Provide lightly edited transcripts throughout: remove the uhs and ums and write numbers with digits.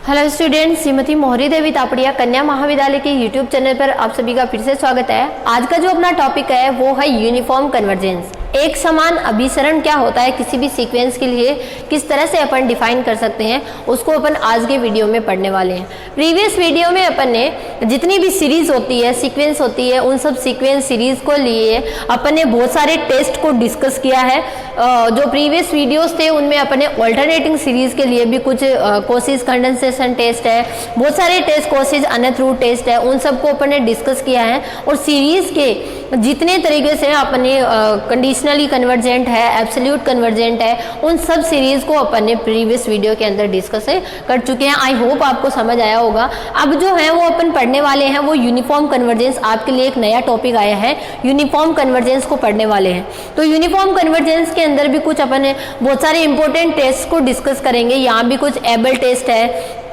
Hello student, Shrimati मोहरी देवी तापड़िया कन्या महाविद्यालय के यूट्यूब चैनल पर आप सभी का फिर से स्वागत है। आज का जो अपना टॉपिक है वो है यूनिफॉर्म कन्वर्जेंस। एक समान अभिसरण क्या होता है, किसी भी सीक्वेंस के लिए किस तरह से अपन डिफाइन कर सकते हैं, उसको अपन आज के वीडियो में पढ़ने वाले हैं। प्रीवियस वीडियो में अपन ने जितनी भी सीरीज होती है, सीक्वेंस होती है, उन सब सीक्वेंस सीरीज को लिए अपन ने बहुत सारे टेस्ट को डिस्कस किया है। जो प्रीवियस वीडियोस थे उनमें अपन ने ऑल्टरनेटिंग सीरीज के लिए भी कुछ कोशिश कंडेंसेशन टेस्ट है, बहुत सारे टेस्ट कोशिश अनंत रूट टेस्ट है, उन सबको अपन ने डिस्कस किया है। और सीरीज के जितने तरीके से अपन ने कंडीशनली कन्वर्जेंट है, एब्सोल्यूट कन्वर्जेंट है, उन सब सीरीज को अपन ने प्रीवियस वीडियो के अंदर डिस्कस कर चुके हैं। आई होप आपको समझ आया होगा। अब जो है वो अपन पढ़ने वाले हैं वो यूनिफॉर्म कन्वर्जेंस। आपके लिए एक नया टॉपिक आया है, यूनिफॉर्म कन्वर्जेंस को पढ़ने वाले हैं। तो यूनिफॉर्म कन्वर्जेंस के अंदर भी कुछ अपन बहुत सारे इंपॉर्टेंट टेस्ट को डिस्कस करेंगे। यहाँ भी कुछ एबल टेस्ट है,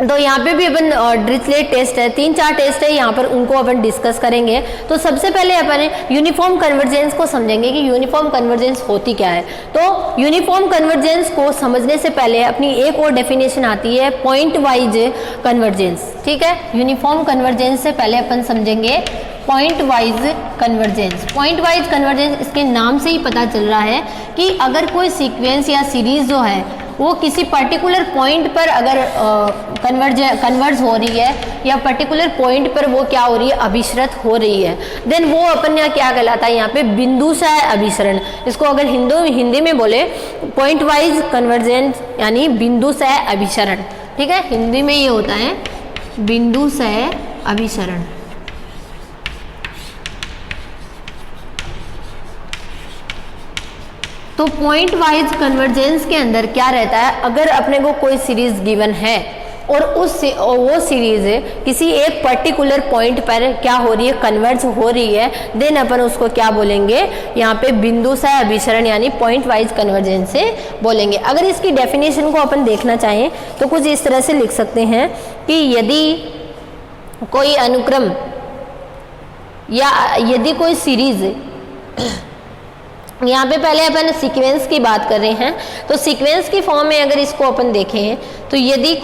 तो यहाँ पे भी अपन ड्रिचलेट टेस्ट है, 3-4 टेस्ट है यहाँ पर, उनको अपन डिस्कस करेंगे। तो सबसे पहले अपन यूनिफॉर्म कन्वर्जेंस को समझेंगे कि यूनिफॉर्म कन्वर्जेंस होती क्या है। तो यूनिफॉर्म कन्वर्जेंस को समझने से पहले अपनी एक और डेफिनेशन आती है, पॉइंट वाइज कन्वर्जेंस। ठीक है, यूनिफॉर्म कन्वर्जेंस से पहले अपन समझेंगे point wise convergence. Point wise convergence, इसके नाम से ही पता चल रहा है कि अगर कोई सीक्वेंस या सीरीज जो है वो किसी पर्टिकुलर पॉइंट पर अगर कन्वर्ज हो रही है या पर्टिकुलर पॉइंट पर वो क्या हो रही है, अभिसरित हो रही है, देन वो अपन क्या कहलाता है यहाँ पे, बिंदुशः अभिसरण। इसको अगर हिंदी में बोले पॉइंट वाइज कन्वर्जेंस यानी बिंदुशः अभिसरण। ठीक है, हिंदी में ये होता है बिंदुशः अभिसरण। तो पॉइंट वाइज कन्वर्जेंस के अंदर क्या रहता है, अगर अपने को कोई सीरीज गिवन है और वो सीरीज किसी एक पर्टिकुलर पॉइंट पर क्या हो रही है, कन्वर्ज हो रही है, देन अपन उसको क्या बोलेंगे, यहाँ पे बिंदुशः अभिसरण यानी पॉइंट वाइज कन्वर्जेंस से बोलेंगे। अगर इसकी डेफिनेशन को अपन देखना चाहें तो कुछ इस तरह से लिख सकते हैं कि यदि कोई अनुक्रम या यदि कोई सीरीज, यहाँ पे पहले अपन सीक्वेंस की बात कर रहे हैं, तो सीक्वेंस की फॉर्म में अगर इसको अपन देखें तो यदि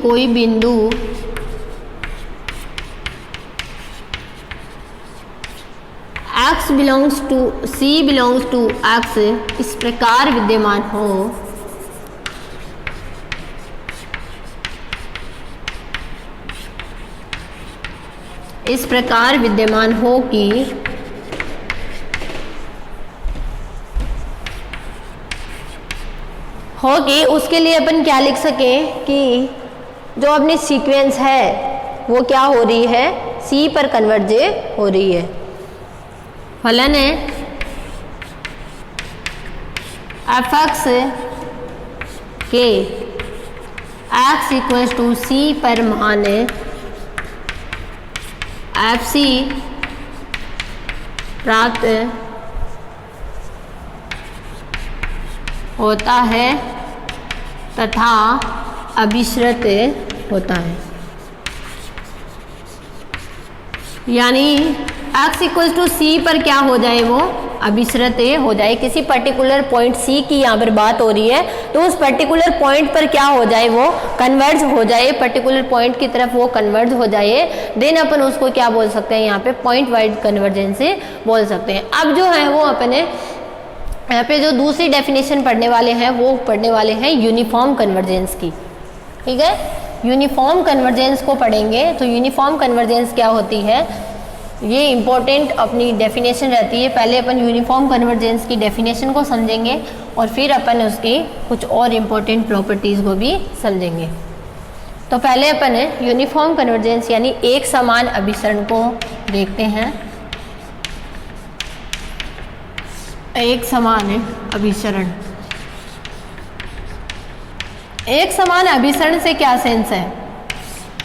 कोई बिंदु x belongs to c belongs to x इस प्रकार विद्यमान हो, इस प्रकार विद्यमान हो कि उसके लिए अपन क्या लिख सके कि जो अपनी सीक्वेंस है वो क्या हो रही है, C पर कन्वर्ज हो रही है। फलन है fx के x इक्वल टू C पर मान FC प्राप्त होता है तथा अभिसरित होता है। यानी x इक्वल टू C पर क्या हो जाए, वो अभिसरित हो जाए। किसी पर्टिकुलर पॉइंट C की यहाँ पर बात हो रही है, तो उस पर्टिकुलर पॉइंट पर क्या हो जाए, वो कन्वर्ज हो जाए, पर्टिकुलर पॉइंट की तरफ वो कन्वर्ज हो जाए, देन अपन उसको क्या बोल सकते हैं, यहाँ पे पॉइंट वाइज कन्वर्जेंस बोल सकते हैं। अब जो है वो अपने यहाँ पे जो दूसरी डेफिनेशन पढ़ने वाले हैं वो पढ़ने वाले हैं यूनिफॉर्म कन्वर्जेंस की। ठीक है, यूनिफॉर्म कन्वर्जेंस को पढ़ेंगे। तो यूनिफॉर्म कन्वर्जेंस क्या होती है, ये इम्पोर्टेंट अपनी डेफिनेशन रहती है। पहले अपन यूनिफॉर्म कन्वर्जेंस की डेफिनेशन को समझेंगे और फिर अपन उसकी कुछ और इम्पोर्टेंट प्रॉपर्टीज़ को भी समझेंगे। तो पहले अपन यूनिफॉर्म कन्वर्जेंस यानी एक समान अभिसरण को देखते हैं। एक समान अभिसरण, एक समान अभिसरण से क्या सेंस है,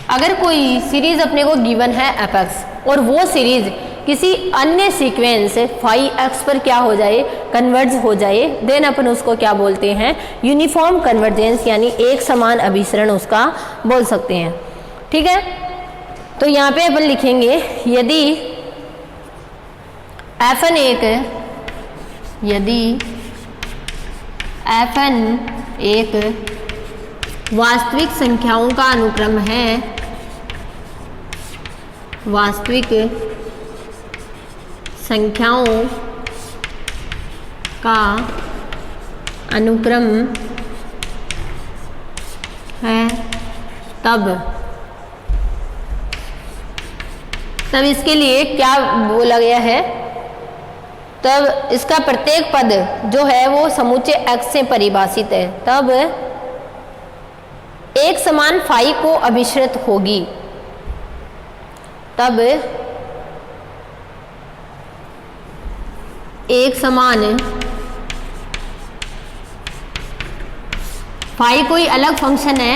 अगर कोई सीरीज अपने को गिवन है fx और वो सीरीज किसी अन्य सीक्वेंस फाई एक्स पर क्या हो जाए, कन्वर्ज हो जाए, देन अपन उसको क्या बोलते हैं, यूनिफॉर्म कन्वर्जेंस यानी एक समान अभिसरण उसका बोल सकते हैं। ठीक है, तो यहाँ पे अपन लिखेंगे यदि F1 एक, यदि Fn एक वास्तविक संख्याओं का अनुक्रम है, वास्तविक संख्याओं का अनुक्रम है, तब इसके लिए क्या बोला गया है, तब इसका प्रत्येक पद जो है वो समुच्चय x से परिभाषित है, तब एक समान फाई को अभिश्रित होगी, तब एक समान फाई कोई अलग फंक्शन है,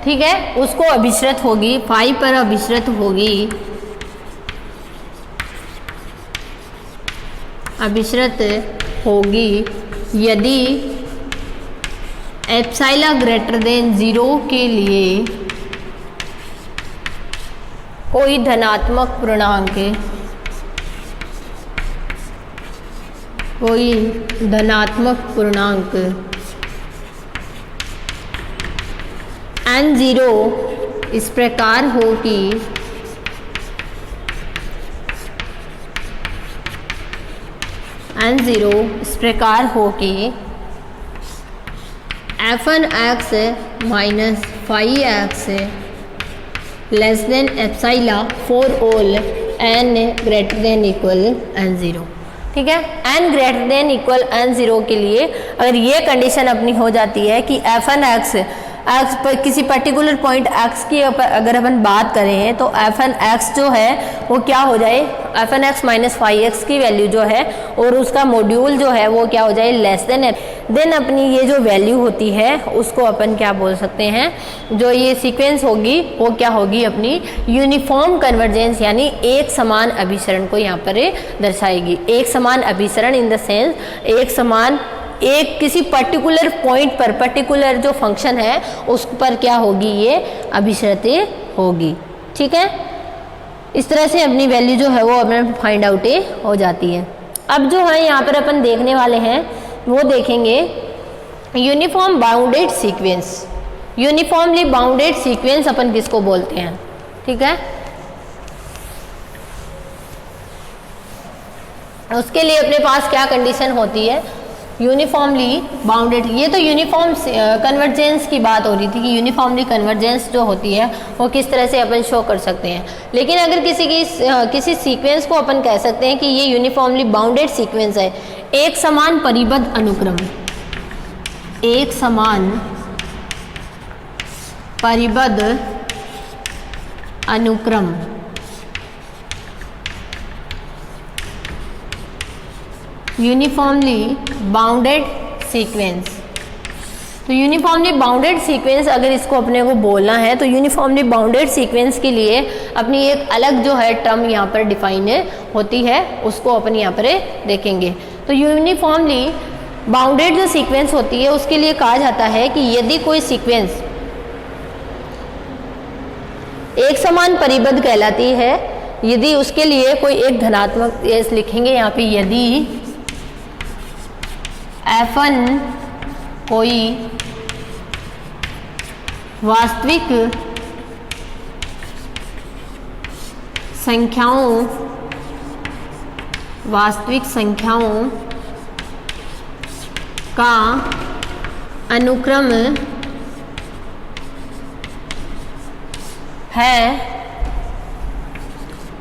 ठीक है, उसको अभिश्रित होगी, फाई पर अभिश्रित होगी, अभिश्रित होगी यदि एप्सिलॉन ग्रेटर देन 0 के लिए कोई धनात्मक पूर्णांक, कोई धनात्मक पूर्णांक n0 इस प्रकार हो कि n0 इस प्रकार हो कि f(x) minus φx less than epsilon for all n greater than equal n0, ठीक है। n greater than equal n0 के लिए अगर ये कंडीशन अपनी हो जाती है कि f(x) x पर किसी पर्टिकुलर पॉइंट x की अगर अपन बात करें तो f(x) जो है वो क्या हो जाए, f(x) माइनस φx की वैल्यू जो है और उसका मॉड्यूल जो है वो क्या हो जाए, लेस देन अपनी ये जो वैल्यू होती है उसको अपन क्या बोल सकते हैं, जो ये सीक्वेंस होगी वो क्या होगी, अपनी यूनिफॉर्म कन्वर्जेंस यानी एक समान अभिसरण को यहाँ पर दर्शाएगी। एक समान अभिसरण इन द सेंस एक समान एक किसी पर्टिकुलर पॉइंट पर पर्टिकुलर जो फंक्शन है उस पर क्या होगी, ये अभिश्रित होगी, ठीक है। इस तरह से अपनी वैल्यू जो है वो अपने फाइंड आउट हो जाती है। अब जो है यहाँ पर अपन देखने वाले हैं वो देखेंगे uniform bounded sequence. Uniformly bounded sequence अपन किसको बोलते हैं, ठीक है। उसके लिए अपने पास क्या कंडीशन होती है, यूनिफॉर्मली बाउंडेड, ये तो यूनिफॉर्म कन्वर्जेंस की बात हो रही थी कि यूनिफॉर्मली कन्वर्जेंस जो होती है वो किस तरह से अपन शो कर सकते हैं। लेकिन अगर किसी सीक्वेंस को अपन कह सकते हैं कि ये यूनिफॉर्मली बाउंडेड सीक्वेंस है, एक समान परिबद्ध अनुक्रम, एक समान परिबद्ध अनुक्रम यूनिफॉर्मली बाउंडेड सीक्वेंस। तो यूनिफॉर्मली बाउंडेड सीक्वेंस अगर इसको अपने को बोलना है तो यूनिफॉर्मली बाउंडेड सीक्वेंस के लिए अपनी एक अलग जो है टर्म यहाँ पर डिफाइन होती है, उसको अपन यहाँ पर देखेंगे। तो यूनिफॉर्मली बाउंडेड जो सीक्वेंस होती है उसके लिए कहा जाता है कि यदि कोई सीक्वेंस एक समान परिबद्ध कहलाती है, यदि उसके लिए कोई एक धनात्मक लिखेंगे यहाँ पे, यदि f1 कोई वास्तविक संख्याओं का अनुक्रम है,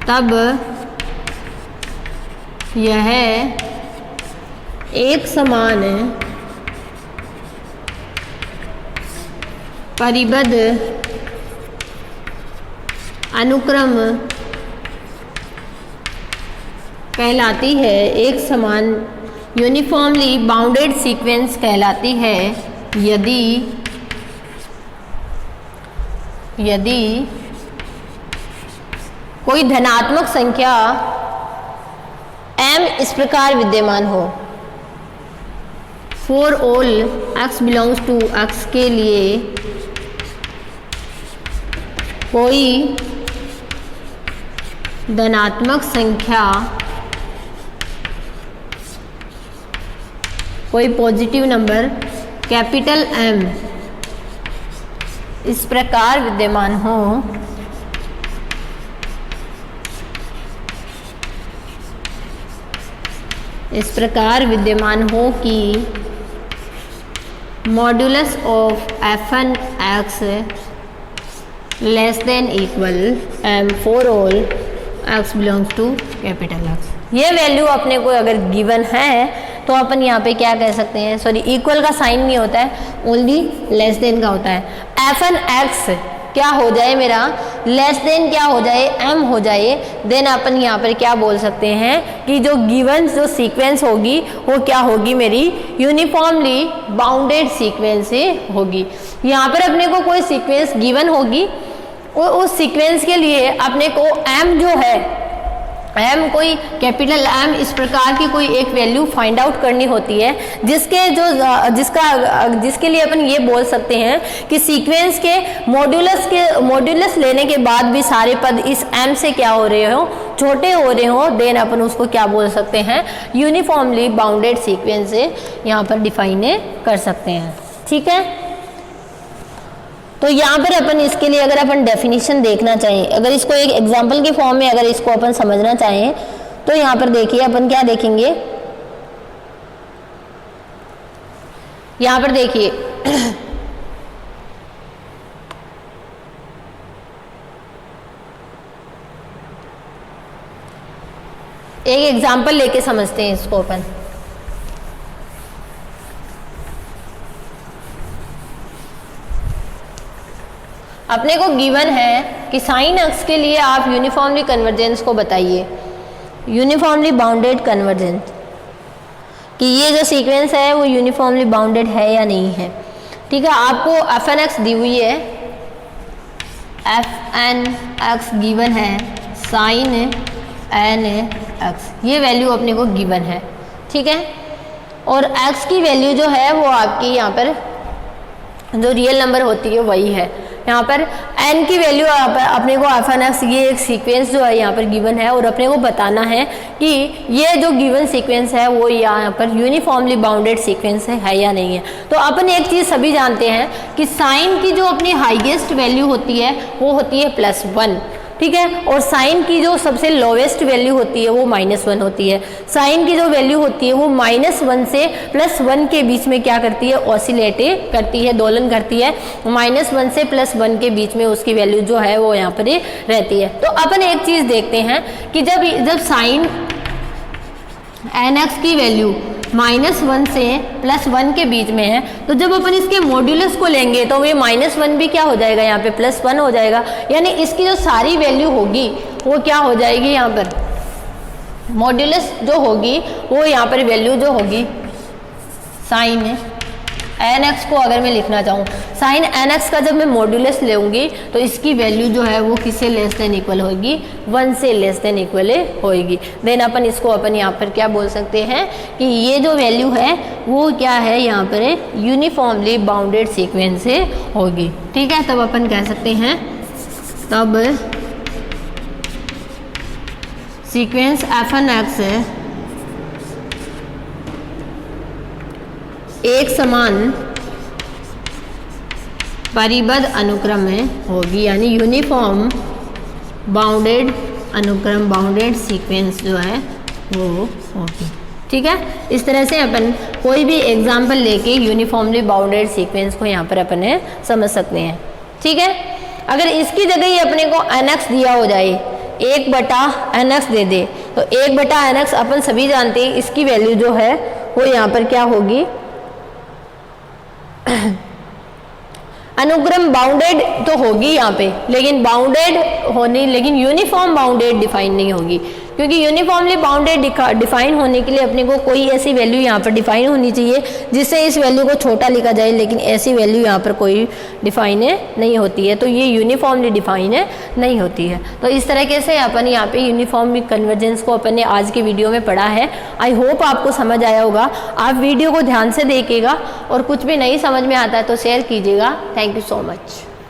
तब यह एक समान परिबद्ध अनुक्रम कहलाती है, एक समान यूनिफॉर्मली बाउंडेड सीक्वेंस कहलाती है यदि कोई धनात्मक संख्या m इस प्रकार विद्यमान हो, for all x belongs to x के लिए कोई धनात्मक संख्या, कोई पॉजिटिव नंबर कैपिटल M इस प्रकार विद्यमान हो कि modulus of Fn x less than equal M for all x belongs to capital X। ये वैल्यू अपने को अगर गिवन है तो अपन यहाँ पे क्या कह सकते हैं, सॉरी इक्वल का साइन नहीं होता है, ओनली लेस देन का होता है। Fn x क्या हो जाए मेरा, लेस देन क्या हो जाए, M हो जाए, देन अपन यहाँ पर क्या बोल सकते हैं कि जो गिवन जो सीक्वेंस होगी वो क्या होगी, मेरी यूनिफॉर्मली बाउंडेड सीक्वेंस से होगी। यहाँ पर अपने को कोई सीक्वेंस गिवन होगी, उस सीक्वेंस के लिए अपने को M जो है, M कोई कैपिटल M इस प्रकार की कोई एक वैल्यू फाइंड आउट करनी होती है, जिसके लिए अपन ये बोल सकते हैं कि सीक्वेंस के मॉड्यूलस लेने के बाद भी सारे पद इस M से क्या हो रहे हो, छोटे हो रहे हो, देन अपन उसको क्या बोल सकते हैं, यूनिफॉर्मली बाउंडेड सीक्वेंस से यहाँ पर डिफाइन कर सकते हैं। ठीक है, तो यहाँ पर अपन इसके लिए अगर अपन डेफिनेशन देखना चाहें, अगर इसको एक एग्जांपल के फॉर्म में अगर इसको अपन समझना चाहें तो यहाँ पर देखिए अपन क्या देखेंगे, यहाँ पर देखिए एक एग्जांपल लेके समझते हैं इसको अपन। अपने को गिवन है कि साइन एक्स के लिए आप यूनिफॉर्मली कन्वर्जेंस को बताइए, यूनिफॉर्मली बाउंडेड कन्वर्जेंस, कि ये जो सीक्वेंस है वो यूनिफॉर्मली बाउंडेड है या नहीं है। ठीक है, आपको Fn x दी हुई है, Fn x गिवन है, साइन n x ये वैल्यू अपने को गिवन है। ठीक है, और x की वैल्यू जो है वो आपकी यहाँ पर जो रियल नंबर होती है वही है। यहाँ पर n की वैल्यू अपने को Fn x ये एक सीक्वेंस जो है यहाँ पर गिवन है, और अपने को बताना है कि ये जो गिवन सीक्वेंस है वो यहाँ पर यूनिफॉर्मली बाउंडेड सीक्वेंस है या नहीं है। तो अपन एक चीज़ सभी जानते हैं कि साइन की जो अपनी हाईएस्ट वैल्यू होती है वो होती है +1। ठीक है, और साइन की जो सबसे लोवेस्ट वैल्यू होती है वो -1 होती है। साइन की जो वैल्यू होती है वो -1 से +1 के बीच में क्या करती है, ऑसिलेट करती है, दोलन करती है। -1 से +1 के बीच में उसकी वैल्यू जो है वो यहाँ पर रहती है। तो अपन एक चीज़ देखते हैं कि जब साइन nx की वैल्यू -1 से +1 के बीच में है, तो जब अपन इसके मॉड्यूलस को लेंगे तो ये -1 भी क्या हो जाएगा, यहाँ पे +1 हो जाएगा। यानी इसकी जो सारी वैल्यू होगी वो क्या हो जाएगी, यहाँ पर मॉड्यूलस जो होगी वो यहाँ पर वैल्यू जो होगी साइन nx को अगर मैं लिखना चाहूँ, साइन nx का जब मैं मॉड्यूलस लूँगी तो इसकी वैल्यू जो है वो किससे लेस देन इक्वल होगी, 1 से लेस देन इक्वल होगी। देन अपन इसको अपन यहाँ पर क्या बोल सकते हैं कि ये जो वैल्यू है वो क्या है, यहाँ पर यूनिफॉर्मली बाउंडेड सीक्वेंस से होगी। ठीक है, तब अपन कह सकते हैं, तब सीक्वेंस Fn x एक समान परिबद्ध अनुक्रम में होगी, यानी यूनिफॉर्म बाउंडेड अनुक्रम, बाउंडेड सीक्वेंस जो है वो होगी। ठीक है, इस तरह से अपन कोई भी एग्जाम्पल लेके यूनिफॉर्मली बाउंडेड सीक्वेंस को यहाँ पर अपने समझ सकते हैं। ठीक है, अगर इसकी जगह ही अपने को nx दिया हो जाए, 1/nx दे दे, तो 1/nx अपन सभी जानते हैं इसकी वैल्यू जो है वो यहाँ पर क्या होगी, अनुक्रम बाउंडेड तो होगी यहाँ पे, लेकिन बाउंडेड होनी, लेकिन यूनिफॉर्म बाउंडेड डिफाइन नहीं होगी, क्योंकि यूनिफॉर्मली बाउंडेड डिफाइन होने के लिए अपने को कोई ऐसी वैल्यू यहाँ पर डिफाइन होनी चाहिए जिससे इस वैल्यू को छोटा लिखा जाए, लेकिन ऐसी वैल्यू यहाँ पर कोई डिफाइन नहीं होती है, तो ये यूनिफॉर्मली डिफाइन नहीं होती है। तो इस तरीके से अपन यहाँ पे यूनिफॉर्म कन्वर्जेंस को अपन ने आज की वीडियो में पढ़ा है। आई होप आपको समझ आया होगा। आप वीडियो को ध्यान से देखिएगा और कुछ भी नहीं समझ में आता है तो शेयर कीजिएगा। Thank you so much.